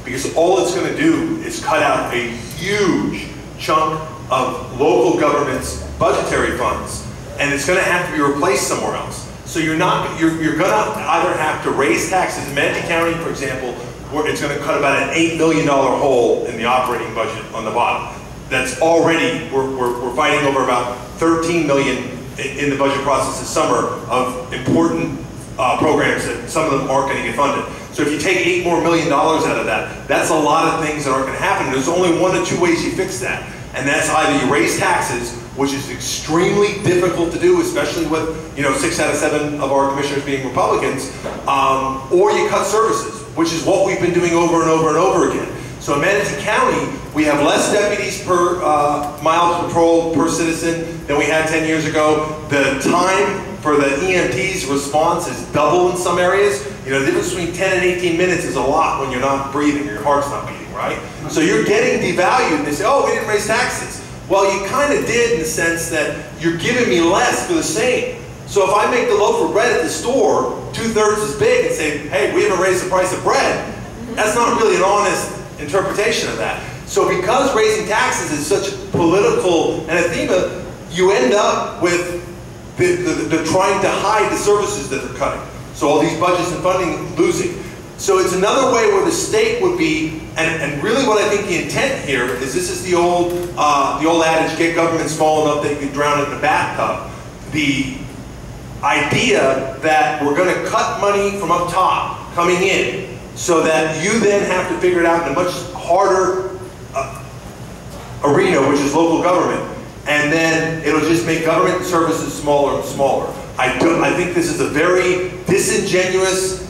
because all it's going to do is cut out a huge chunk of local government's budgetary funds, and it's going to have to be replaced somewhere else. So you're going to either have to raise taxes in Maley County, for example, where it's going to cut about an $8 million hole in the operating budget on the bottom. That's already, we're fighting over about $13 million in the budget process this summer of important programs that some of them aren't going to get funded. So if you take $8 more million out of that, that's a lot of things that aren't going to happen. There's only one of two ways you fix that. And that's either you raise taxes, which is extremely difficult to do, especially with 6 out of 7 of our commissioners being Republicans, or you cut services, which is what we've been doing over and over and over again. So in Manatee County, we have less deputies per mile patrol per citizen than we had 10 years ago. The time for the EMT's response is double in some areas. The difference between 10 and 18 minutes is a lot when you're not breathing, your heart's not beating, right? So you're getting devalued, and they say, oh, we didn't raise taxes. Well, you kind of did in the sense that you're giving me less for the same. So if I make the loaf of bread at the store 2/3 as big and say, hey, we haven't raised the price of bread, that's not really an honest interpretation of that. So because raising taxes is such a political anathema, you end up with the trying to hide the services that they're cutting. So all these budgets and funding losing. So it's another way where the state would be, and really what I think the intent here is, this is the old adage, get governments small enough that you can drown it in a bathtub. The idea that we're going to cut money from up top coming in so that you then have to figure it out in a much harder arena, which is local government, and then it'll just make government services smaller and smaller. I think this is a very disingenuous,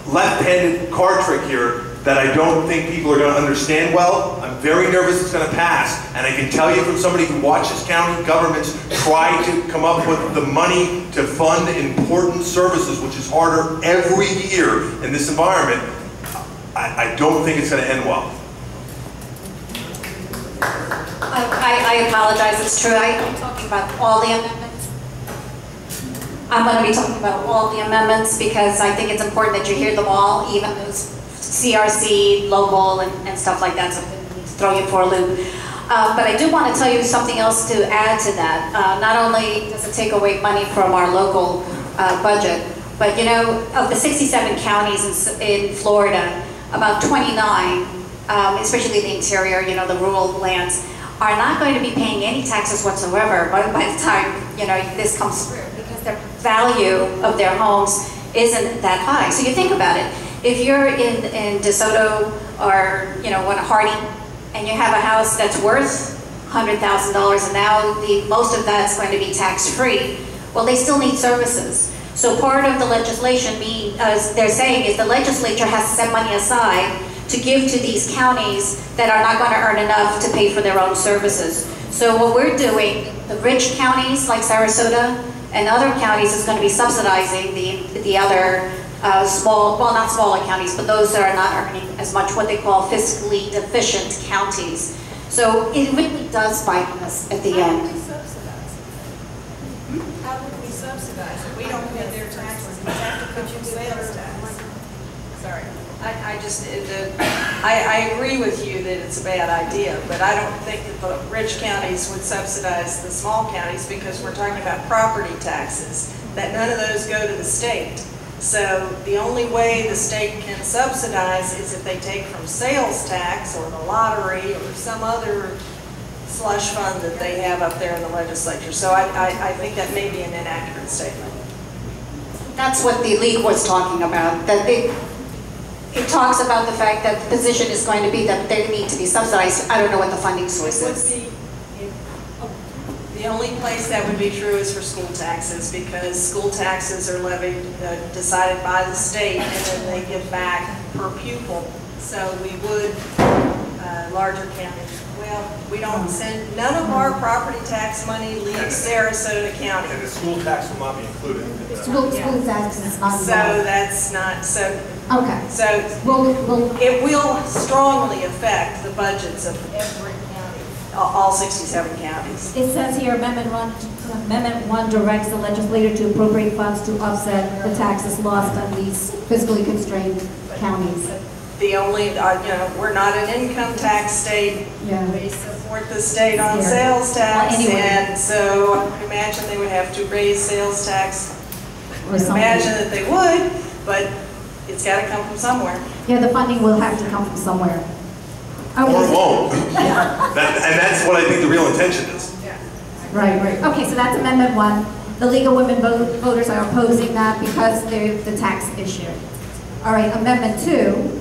left-handed card trick here that I don't think people are going to understand well. I'm very nervous it's going to pass, and I can tell you from somebody who watches county governments try to come up with the money to fund important services, which is harder every year in this environment. I don't think it's going to end well. I apologize, it's true. I'm talking about all the amendments. I'm going to be talking about all the amendments because I think it's important that you hear them all, even those CRC, local, and stuff like that, so I'm going to throw you for a loop. But I do want to tell you something else to add to that. Not only does it take away money from our local budget, but of the 67 counties in Florida, about 29, especially the interior, the rural lands, are not going to be paying any taxes whatsoever by the time this comes through, because the value of their homes isn't that high. So you think about it. If you're in DeSoto or one of Harding, and you have a house that's worth $100,000, and now most of that's going to be tax-free, well, they still need services. So part of the legislation, they're saying, is the legislature has to set money aside to give to these counties that are not going to earn enough to pay for their own services. So what we're doing, the rich counties like Sarasota and other counties is going to be subsidizing the other not smaller counties, but those that are not earning as much, what they call fiscally deficient counties. So it really does bite us at the end. How would we subsidize it? How would we subsidize it? We don't pay their taxes. We have to put you sales tax. Sorry. I agree with you that it's a bad idea, but I don't think that the rich counties would subsidize the small counties because we're talking about property taxes, that none of those go to the state. So the only way the state can subsidize is if they take from sales tax or the lottery or some other slush fund that they have up there in the legislature. So I think that may be an inaccurate statement. That's what the league was talking about. That it talks about the fact that the position is going to be that they need to be subsidized. I don't know what the funding source is. The only place that would be true is for school taxes, because school taxes are levied, decided by the state, and then they give back per pupil. So we would, larger counties, well, we don't send, none of our property tax money leaves Sarasota County. And the school tax will not be included in that. School tax is not. So that's not, so. Okay. So it will strongly affect the budgets of every county, all 67 counties. It says here, Amendment 1 directs the legislator to appropriate funds to offset the taxes lost on these fiscally constrained counties. The only, we're not an income tax state. Yeah. We support the state on Yeah. sales tax, Well, anyway. and so I would imagine they would have to raise sales tax. Or something. Imagine that they would, but it's got to come from somewhere. Yeah, the funding will have to come from somewhere. Or it Okay, won't. And that's what I think the real intention is. right. Okay, so that's Amendment 1. The League of Women Voters are opposing that because they're the tax issue. All right, Amendment 2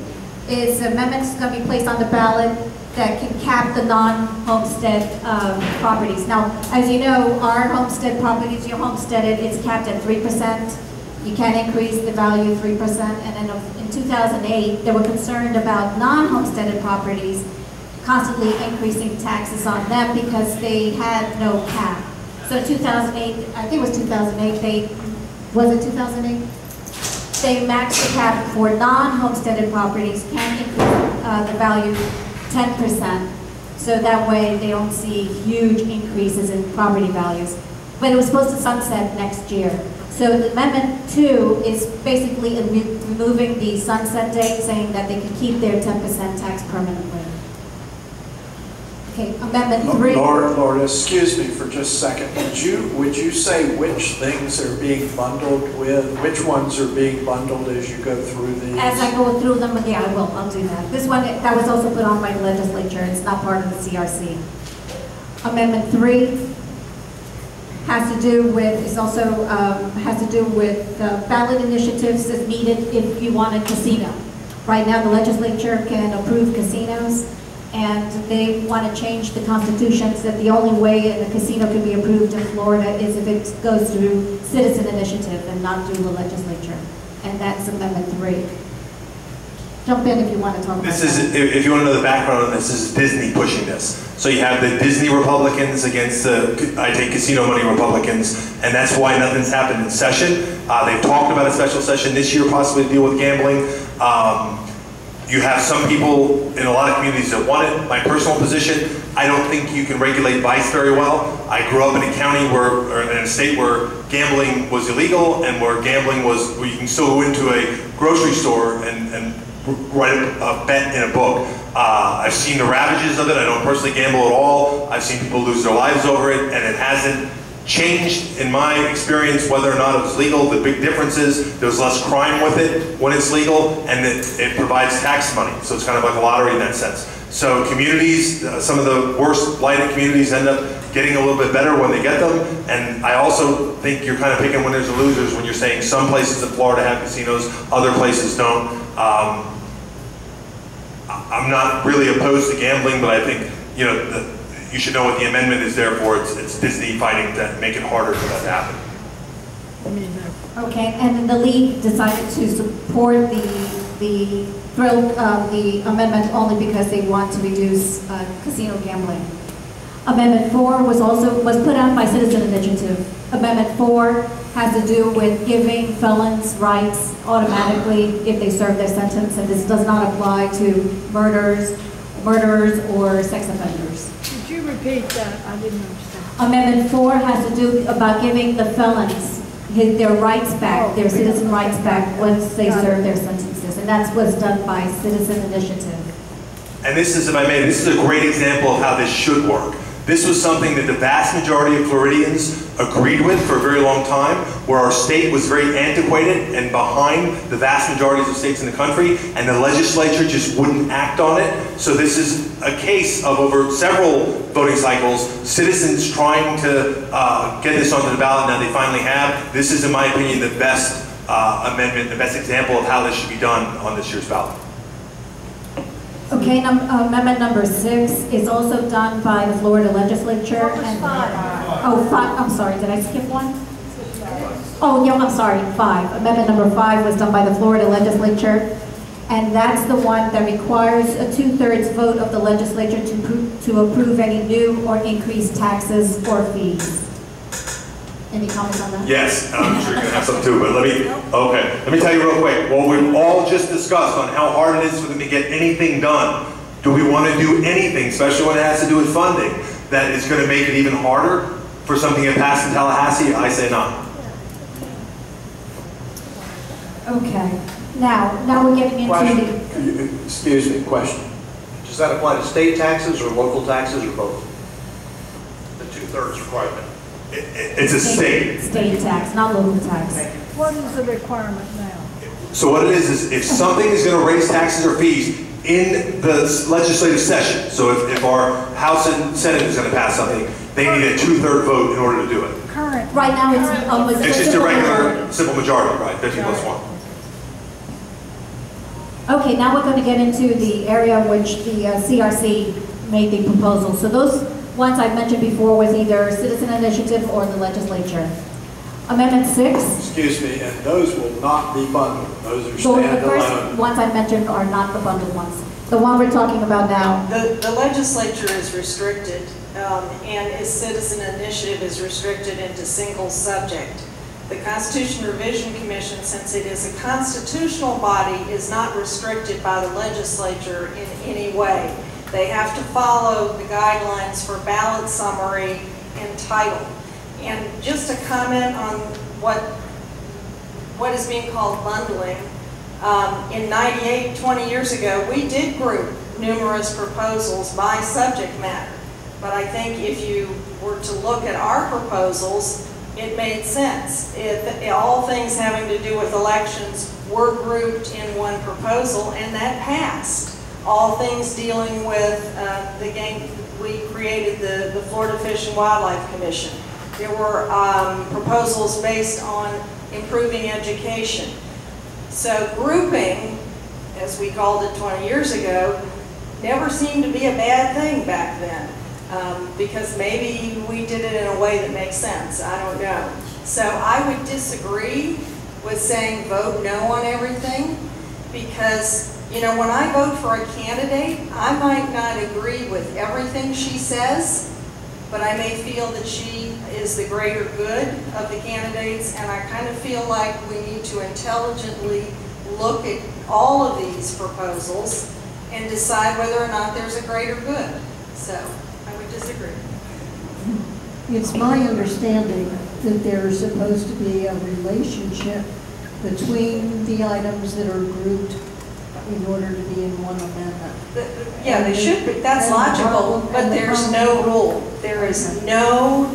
is amendments going to be placed on the ballot that can cap the non-homestead properties. Now, as you know, our homestead properties, you're homesteaded, it's capped at 3%. You can't increase the value 3%. And then in 2008, they were concerned about non-homesteaded properties constantly increasing taxes on them because they had no cap. So in 2008, I think it was 2008, was it 2008? They maxed the cap for non-homesteaded properties, can increase the value 10%. So that way they don't see huge increases in property values. But it was supposed to sunset next year. So the Amendment 2 is basically removing the sunset date, saying that they can keep their 10% tax permanently. Okay, Amendment 3. Lord, excuse me for just a second. Would you say which things are being bundled with, which ones are being bundled as you go through these? As I go through them, yeah, I'll do that. This one, that was also put on by the legislature. It's not part of the CRC. Amendment 3 has to do with, ballot initiatives as needed if you want a casino. Right now, the legislature can approve casinos, and they want to change the constitution so that the only way a casino can be approved in Florida is if it goes through citizen initiative and not through the legislature. And that's Amendment 3. Jump in if you want to talk about This that. is, if you want to know the background on this is Disney pushing this. So you have the Disney Republicans against the, I take casino money Republicans, and that's why nothing's happened in session. They've talked about a special session this year possibly to deal with gambling. You have some people in a lot of communities that want it. My personal position, I don't think you can regulate vice very well. I grew up in a county or in a state where gambling was illegal and where gambling was, where you can still go into a grocery store and write a bet in a book. I've seen the ravages of it. I don't personally gamble at all. I've seen people lose their lives over it, and it hasn't changed in my experience whether or not it was legal. The big difference is there's less crime with it when it's legal, and it provides tax money. So it's kind of like a lottery in that sense. So communities, some of the worst blighted communities end up getting a little bit better when they get them. And I also think you're kind of picking winners and losers when you're saying some places in Florida have casinos, other places don't. I'm not really opposed to gambling, but I think, you know, you should know what the amendment is there for. It's Disney fighting to make it harder for that to happen. Okay, and then the league decided to support the amendment only because they want to reduce casino gambling. Amendment 4 was put out by Citizen Initiative. Amendment 4 has to do with giving felons rights automatically if they serve their sentence, and this does not apply to murderers or sex offenders. Could you repeat that? I didn't understand. Amendment 4 has to do about giving the felons their rights back, their citizen rights back once they serve their sentences, and that's what's done by Citizen Initiative. And this is, if I may, this is a great example of how this should work. This was something that the vast majority of Floridians agreed with for a very long time, where our state was very antiquated and behind the vast majority of states in the country, and the legislature just wouldn't act on it. So this is a case of over several voting cycles, citizens trying to get this onto the ballot. Now they finally have. This is, in my opinion, the best amendment, the best example of how this should be done on this year's ballot. Okay, amendment number 6 is also done by the Florida legislature. What was 5? Oh, 5, I'm sorry, did I skip one? Oh, no, I'm sorry, 5. Amendment number 5 was done by the Florida legislature, and that's the one that requires a 2/3 vote of the legislature to approve any new or increased taxes or fees. Any comments on that? Yes, and I'm sure you're gonna have some too, but let me tell you real quick. What we've all just discussed on how hard it is for them to get anything done. Do we want to do anything, especially when it has to do with funding, that is gonna make it even harder for something to pass in Tallahassee? I say not. Okay. Now we're getting into Question. Excuse me, question. Does that apply to state taxes or local taxes or both? The 2/3 requirement. It's a state. state tax, not local tax. What is the requirement now? So what it is if something is going to raise taxes or fees in the legislative session, so if our House and Senate is going to pass something, they need a 2/3 vote in order to do it. Current. Right now, it's It's just a simple regular majority. simple majority, right? 50 plus 1. Okay, now we're going to get into the area in which the CRC made the proposal. So those ones I mentioned before was either citizen initiative or the legislature. Amendment 6. Excuse me, and those will not be bundled. Those are So the first standalone. ones I mentioned are not the bundled ones. The one we're talking about now. The legislature is restricted, and its citizen initiative is restricted into single subject. The Constitution Revision Commission, since it is a constitutional body, is not restricted by the legislature in any way. They have to follow the guidelines for ballot summary and title. And just a comment on what is being called bundling. In '98, 20 years ago, we did group numerous proposals by subject matter. But I think if you were to look at our proposals, it made sense. All things having to do with elections were grouped in one proposal, and that passed. All things dealing with the game, we created the Florida Fish and Wildlife Commission. There were proposals based on improving education. So grouping, as we called it 20 years ago, never seemed to be a bad thing back then. Because maybe we did it in a way that makes sense. I don't know. So I would disagree with saying vote no on everything, because, you know, when I vote for a candidate, I might not agree with everything she says, but I may feel that she is the greater good of the candidates, and I kind of feel like we need to intelligently look at all of these proposals and decide whether or not there's a greater good. So I would disagree. It's my understanding that there's supposed to be a relationship between the items that are grouped in order to be in one amendment. Yeah, they should be. That's logical, but there's no rule. There is no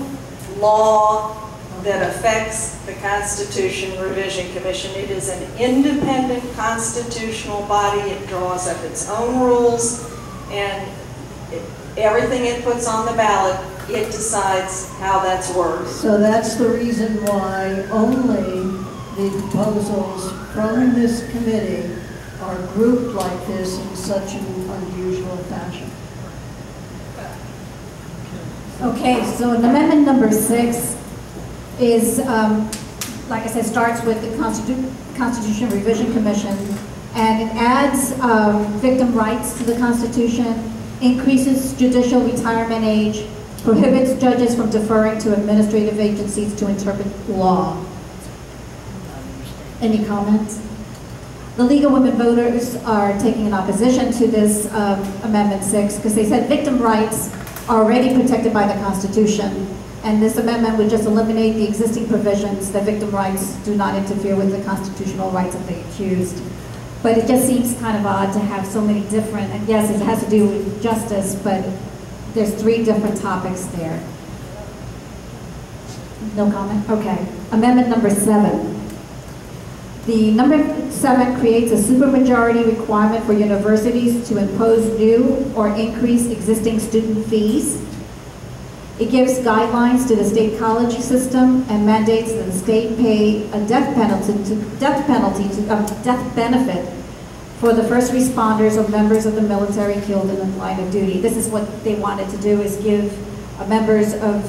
law that affects the Constitution Revision Commission. It is an independent constitutional body. It draws up its own rules, and everything it puts on the ballot, it decides how that's worded. So that's the reason why only the proposals from this committee are grouped like this in such an unusual fashion. Okay, so amendment number 6 is, like I said, starts with the Constitution Revision Commission, and it adds victim rights to the Constitution, increases judicial retirement age, prohibits judges from deferring to administrative agencies to interpret law. Any comments? The League of Women Voters are taking an opposition to this Amendment 6 because they said victim rights are already protected by the Constitution, and this amendment would just eliminate the existing provisions that victim rights do not interfere with the constitutional rights of the accused. But it just seems kind of odd to have so many different, and yes, it has to do with justice, but there's 3 different topics there. No comment? Okay. Amendment number 7. The number 7 creates a supermajority requirement for universities to impose new or increase existing student fees. It gives guidelines to the state college system and mandates that the state pay a death benefit for the first responders or members of the military killed in the line of duty. This is what they wanted to do, is give members of,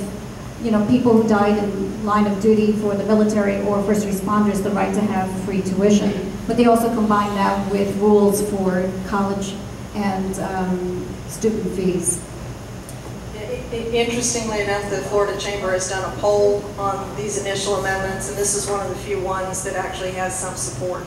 you know, people who died in line of duty for the military or first responders the right to have free tuition. But they also combine that with rules for college and student fees. Interestingly enough, the Florida Chamber has done a poll on these initial amendments, and this is one of the few ones that actually has some support.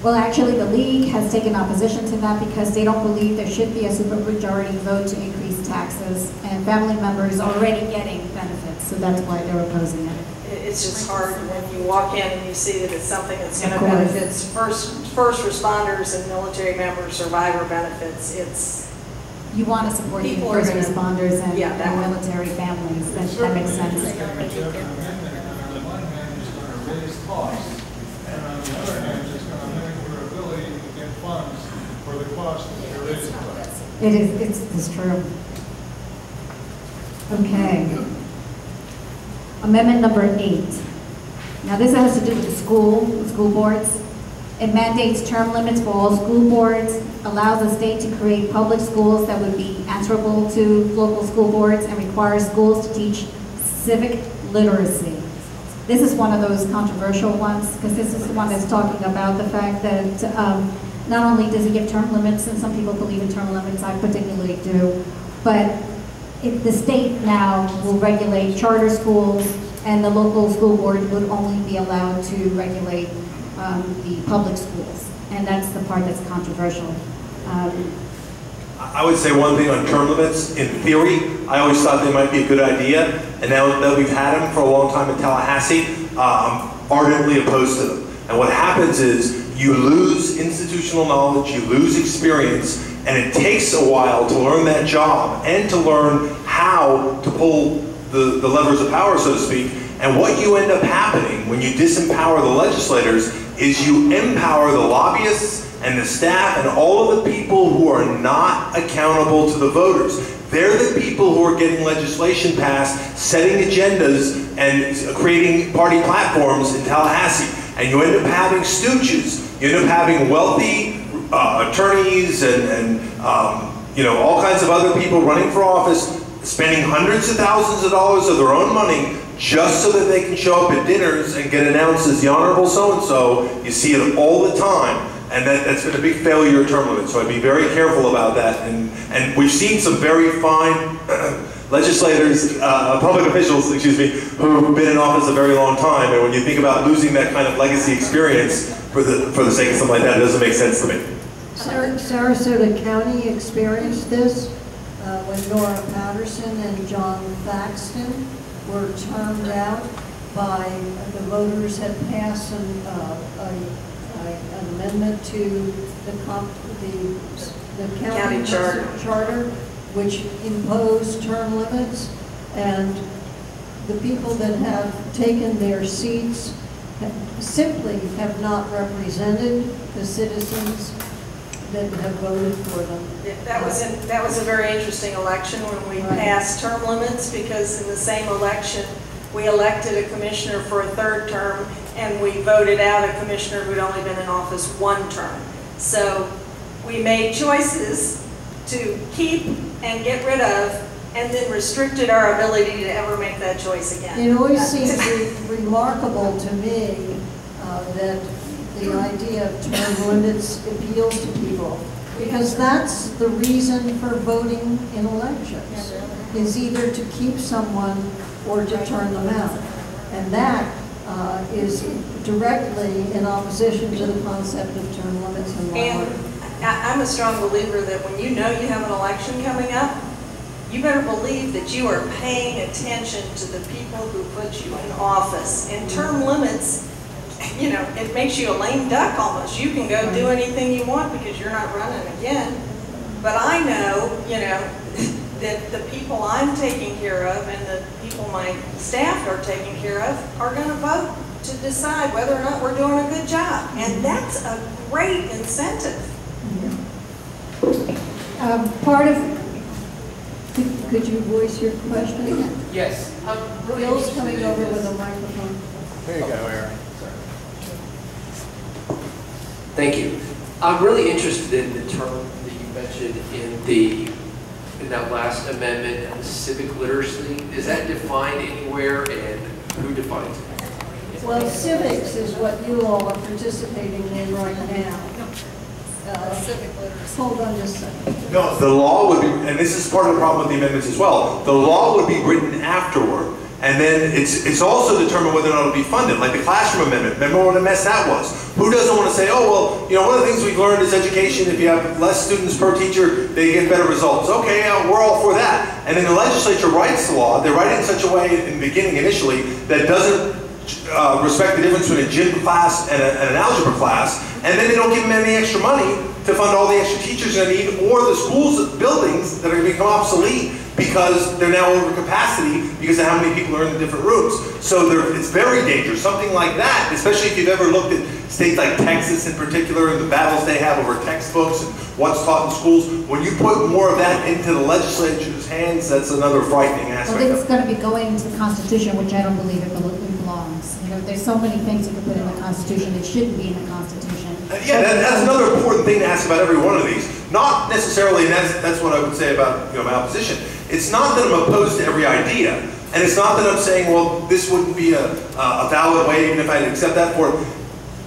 Well, actually, the League has taken opposition to that because they don't believe there should be a supermajority vote to increase taxes, and family members are already getting benefits, so that's why they're opposing it. it's just hard when you walk in and you see that it's something that's going to Of course. benefit first responders and military members, survivor benefits. You want to support the People are first gonna- responders and Yeah, that and one. military families. That makes sense. On the one hand, it's going to raise costs, and on the other hand, it's going to limit your ability to get funds for the cost that you're raising. It's true. Okay. Amendment number 8. Now this has to do with the school boards. It mandates term limits for all school boards, allows the state to create public schools that would be answerable to local school boards, and requires schools to teach civic literacy. This is one of those controversial ones, because this is the one that's talking about the fact that not only does it give term limits, and some people believe in term limits, I particularly do, but the state now will regulate charter schools, and the local school board would only be allowed to regulate the public schools, and that's the part that's controversial. I would say one thing on term limits. In theory, I always thought they might be a good idea, and now that we've had them for a long time in Tallahassee, I'm ardently opposed to them. And what happens is you lose institutional knowledge, you lose experience, and it takes a while to learn that job and to learn how to pull the levers of power, so to speak. And what you end up happening when you disempower the legislators is you empower the lobbyists and the staff and all of the people who are not accountable to the voters. They're the people who are getting legislation passed, setting agendas, and creating party platforms in Tallahassee. And you end up having stooges. You end up having wealthy attorneys and you know, all kinds of other people running for office, spending hundreds of thousands of dollars of their own money just so that they can show up at dinners and get announced as the Honorable So-and-so. You see it all the time. And that's been a big failure of term limits, so I'd be very careful about that. And we've seen some very fine legislators, public officials, excuse me, who've been in office a very long time. And when you think about losing that kind of legacy experience for the sake of something like that, it doesn't make sense to me. Sarasota County experienced this when Nora Patterson and John Thaxton were termed out by the voters had passed an amendment to the county charter, which imposed term limits, and the people that have taken their seats simply have not represented the citizens that have voted for them. That was a very interesting election when we passed term limits, because in the same election we elected a commissioner for a third term, and we voted out a commissioner who'd only been in office one term. So we made choices to keep and get rid of, and then restricted our ability to ever make that choice again. It always seems remarkable to me that the idea of term limits appeals to people, because that's the reason for voting in elections, is either to keep someone or to turn them out. And that is directly in opposition to the concept of term limits in law. And I'm a strong believer that when you know you have an election coming up, you better believe that you are paying attention to the people who put you in office. And term limits, you know, it makes you a lame duck almost. You can go do anything you want because you're not running again. But I know, you know, that the people I'm taking care of and the people my staff are taking care of are going to vote to decide whether or not we're doing a good job. And that's a great incentive. Part of, could you voice your question? Yes. Bill's coming over with a microphone. There you go, Aaron. Thank you. I'm really interested in the term that you mentioned in that last amendment, the civic literacy. Is that defined anywhere, and who defines it? Well, civics is what you all are participating in right now. Civic literacy. Hold on just a second. No, the law would be, and this is part of the problem with the amendments as well, the law would be written afterward. And then it's also determined whether or not it'll be funded, like the classroom amendment. Remember what a mess that was? Who doesn't want to say, oh, well, you know, one of the things we've learned is education, if you have less students per teacher, they get better results. Okay, we're all for that. And then the legislature writes the law. They write it in such a way in the beginning, initially, that doesn't respect the difference between a gym class and an algebra class, and then they don't give them any extra money to fund all the extra teachers they need, or the schools buildings that are going to become obsolete because they're now over capacity because of how many people are in the different rooms. So it's very dangerous. Something like that, especially if you've ever looked at states like Texas in particular and the battles they have over textbooks and what's taught in schools, when you put more of that into the legislature's hands, that's another frightening aspect. Well, it's going to be going into the Constitution, which I don't believe it belongs. You know, there's so many things you can put in the Constitution that shouldn't be in the Constitution. Yeah, that's another important thing to ask about every one of these. Not necessarily, and that's what I would say about my opposition. It's not that I'm opposed to every idea, and it's not that I'm saying, well, this wouldn't be a valid way, even if I'd accept that for it.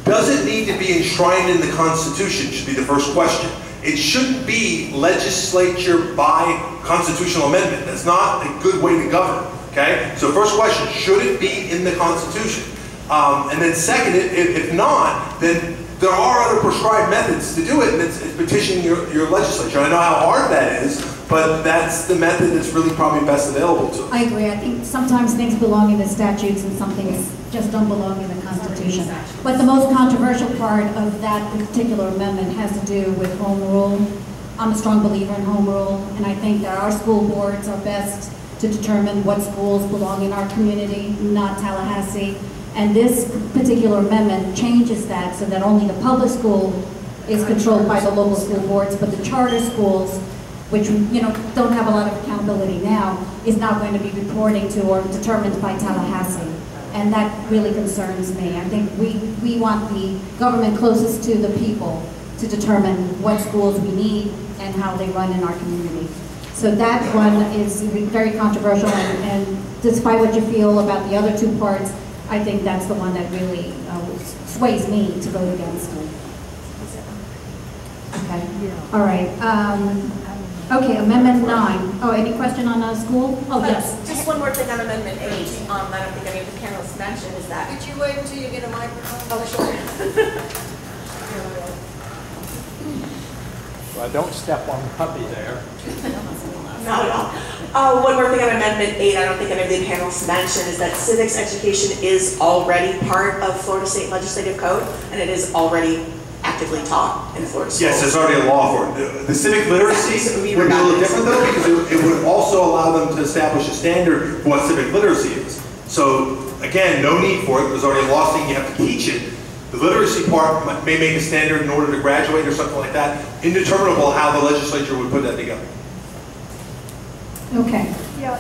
Does it need to be enshrined in the Constitution, should be the first question. It shouldn't be legislature by constitutional amendment. That's not a good way to govern, okay? So first question, should it be in the Constitution? And then second, if not, then there are other prescribed methods to do it, and it's petitioning your legislature. I know how hard that is, but that's the method that's really probably best available to us. I agree. I think sometimes things belong in the statutes and some things just don't belong in the Constitution. But the most controversial part of that particular amendment has to do with home rule. I'm a strong believer in home rule, and I think that our school boards are best to determine what schools belong in our community, not Tallahassee. And this particular amendment changes that so that only the public school is controlled by the local school boards, but the charter schools, which don't have a lot of accountability now, is not going to be reporting to or determined by Tallahassee. And that really concerns me. I think we want the government closest to the people to determine what schools we need and how they run in our community. So that one is very controversial, and despite what you feel about the other two parts, I think that's the one that really sways me to vote against it. Okay. All right. Okay, Amendment 9. Oh, any question on school? Oh, yes. Just one more thing on Amendment 8. I don't think any of the panelists mentioned is that. Could you wait until you get a microphone? Oh, sure. Well, don't step on the puppy there. Not at all. One more thing on Amendment 8, I don't think any of the panelists mentioned, is that civics education is already part of Florida State Legislative Code, and it is already actively taught in Florida schools. Yes, there's already a law for it. The civic literacy would be a little different though, because it would also allow them to establish a standard for what civic literacy is. So again, no need for it. There's already a law saying you have to teach it. The literacy part may make a standard in order to graduate or something like that. Indeterminable how the legislature would put that together. Okay. Yeah.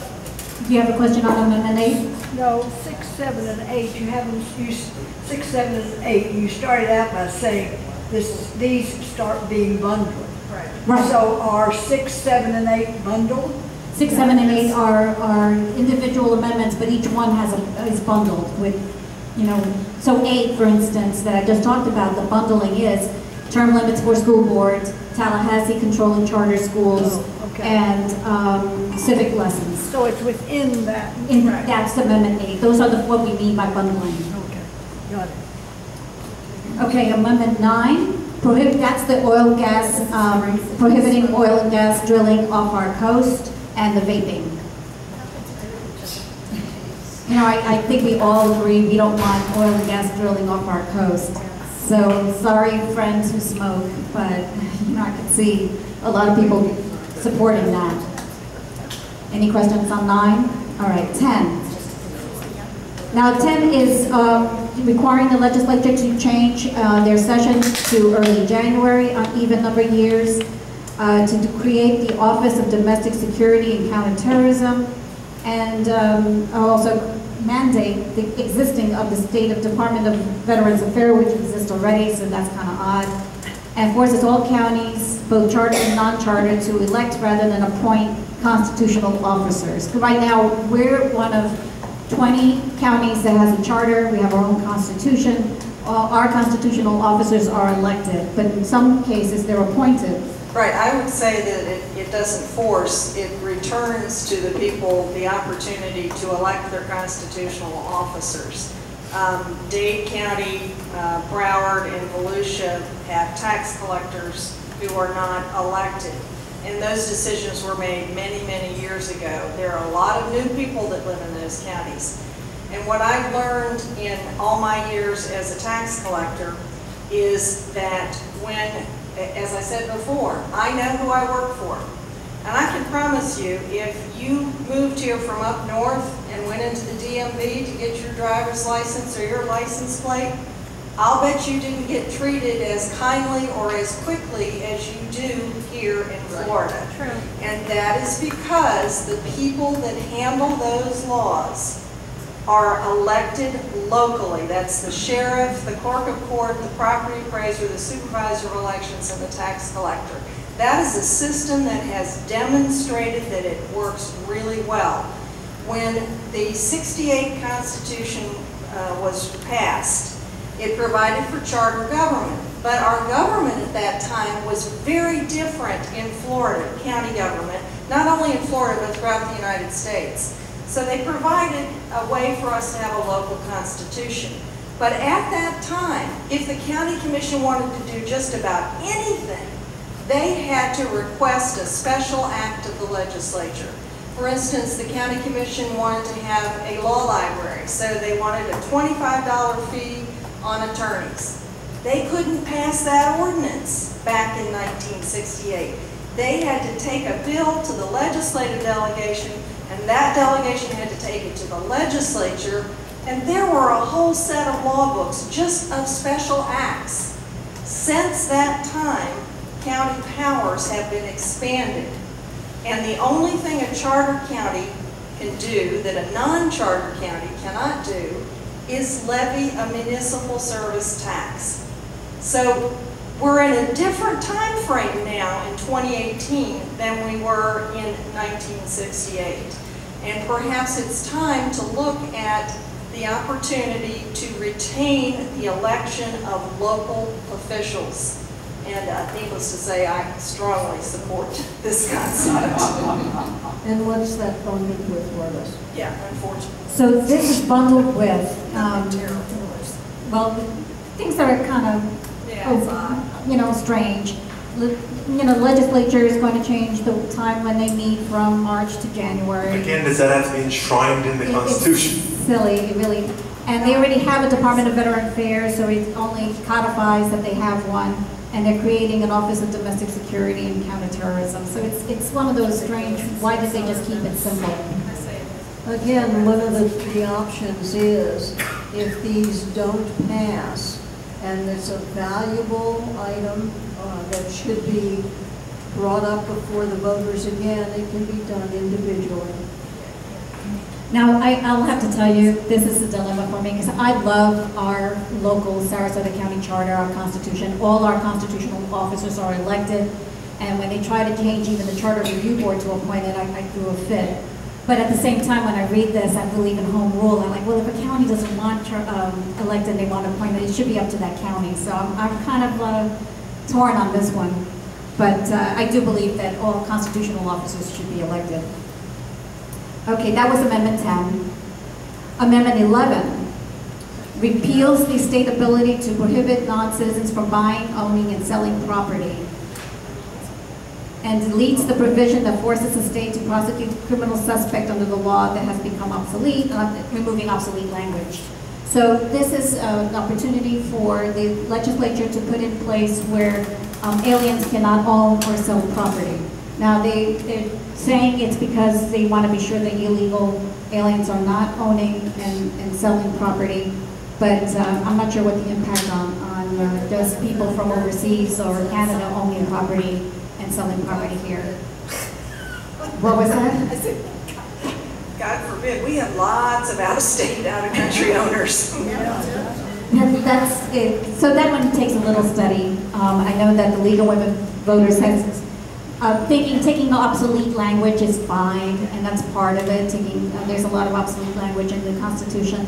Do you have a question on Amendment 8? No, 6, 7, and 8, you haven't used 6, 7, and 8. You started out by saying these start being bundled. Right. So are 6, 7, and 8 bundled? 6, 7, and 8 are individual amendments, but each one is bundled with, so 8, for instance, that I just talked about, the bundling is term limits for school boards, Tallahassee controlling charter schools, and civic lessons. So it's within that? That's Amendment 8. Those are what we mean by bundling. Okay, got it. Okay, Amendment 9. That's the oil and gas, prohibiting oil and gas drilling off our coast and the vaping. I think we all agree we don't want oil and gas drilling off our coast. So sorry, friends who smoke, but I can see a lot of people supporting that. Any questions on 9? All right, 10. Now 10 is requiring the legislature to change their session to early January on even number years, to create the Office of Domestic Security and Counterterrorism, and also mandate the existing of the State of Department of Veterans Affairs, which exists already, so that's kind of odd. And forces all counties, both charter and non-charter, to elect rather than appoint constitutional officers. Right now, we're one of 20 counties that has a charter. We have our own constitution. Our constitutional officers are elected, but in some cases, they're appointed. Right, I would say that it doesn't force, it returns to the people the opportunity to elect their constitutional officers. Dade County, Broward, and Volusia have tax collectors who are not elected. And those decisions were made many, many years ago. There are a lot of new people that live in those counties. And what I've learned in all my years as a tax collector is that when, as I said before, I know who I work for. And I can promise you, if you moved here from up north and went into the DMV to get your driver's license or your license plate, I'll bet you didn't get treated as kindly or as quickly as you do here in Florida. True. And that is because the people that handle those laws are elected locally. That's the sheriff, the clerk of court, the property appraiser, the supervisor of elections, and the tax collector. That is a system that has demonstrated that it works really well. When the '68 Constitution was passed, it provided for charter government. But our government at that time was very different in Florida, county government, not only in Florida, but throughout the United States. So they provided a way for us to have a local constitution. But at that time, if the county commission wanted to do just about anything, they had to request a special act of the legislature. For instance, the county commission wanted to have a law library, so they wanted a $25 fee on attorneys. They couldn't pass that ordinance back in 1968. They had to take a bill to the legislative delegation, and that delegation had to take it to the legislature, and there were a whole set of law books just of special acts. Since that time, county powers have been expanded, and the only thing a charter county can do that a non-charter county cannot do is levy a municipal service tax. So we're in a different time frame now in 2018 than we were in 1968. And perhaps it's time to look at the opportunity to retain the election of local officials. And needless to say, I strongly support this concept. And what's that bundled with, Lourdes? Yeah, unfortunately. So this is bundled with, well, things that are kind of, strange. Legislature is going to change the time when they meet from March to January. Again, does that have to be enshrined in the Constitution? It's silly, it really. And they already have a Department of Veteran Affairs, so it only codifies that they have one. And they're creating an Office of Domestic Security and Counterterrorism. So it's one of those strange, why did they just keep it simple? Again, one of the options is, if these don't pass, and it's a valuable item that should be brought up before the voters again, it can be done individually. Now, I'll have to tell you, this is a dilemma for me, because I love our local Sarasota County Charter, our Constitution. All our constitutional officers are elected, and when they try to change even the Charter Review Board to appoint it, I threw a fit. But at the same time, when I read this, I believe in home rule. I'm like, well, if a county doesn't want elected, they want appointed, it should be up to that county. So I'm kind of torn on this one. But I do believe that all constitutional officers should be elected. Okay, that was Amendment 10. Amendment 11 repeals the state ability to prohibit non-citizens from buying, owning, and selling property, and deletes the provision that forces the state to prosecute a criminal suspect under the law that has become obsolete, removing obsolete language. So this is an opportunity for the legislature to put in place where aliens cannot own or sell property. Now they're saying it's because they want to be sure that illegal aliens are not owning and selling property, but I'm not sure what the impact on does people from overseas or Canada owning property and selling property here. What was that? I said, God forbid, we have lots of out-of-state, out-of-country owners. That's it. So that one takes a little study. I know that the League of Women Voters has taking obsolete language is fine, and that's part of it. There's a lot of obsolete language in the Constitution,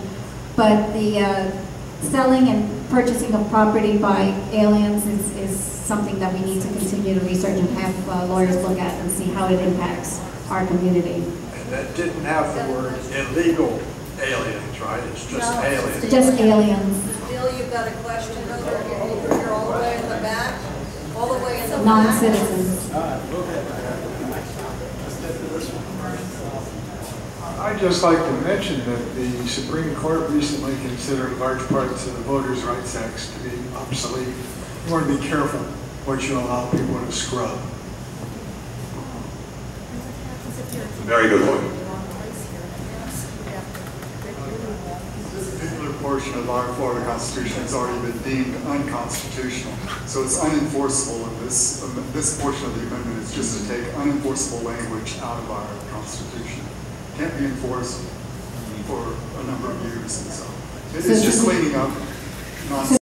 but the selling and purchasing of property by aliens is something that we need to continue to research and have lawyers look at and see how it impacts our community. And that didn't have the word illegal aliens, right? It's just aliens. Just aliens. Bill, you've got a question over here. You're all the way in the back. All the way in the back. Non-citizens. I just like to mention that the Supreme Court recently considered large parts of the Voters' Rights Act to be obsolete. You want to be careful what you allow people to scrub. Very good point. This particular portion of our Florida Constitution has already been deemed unconstitutional, so it's unenforceable, and this portion of the amendment is just to take unenforceable language out of our Constitution. Can't be enforced for a number of years, and so it's just cleaning up nonsense. So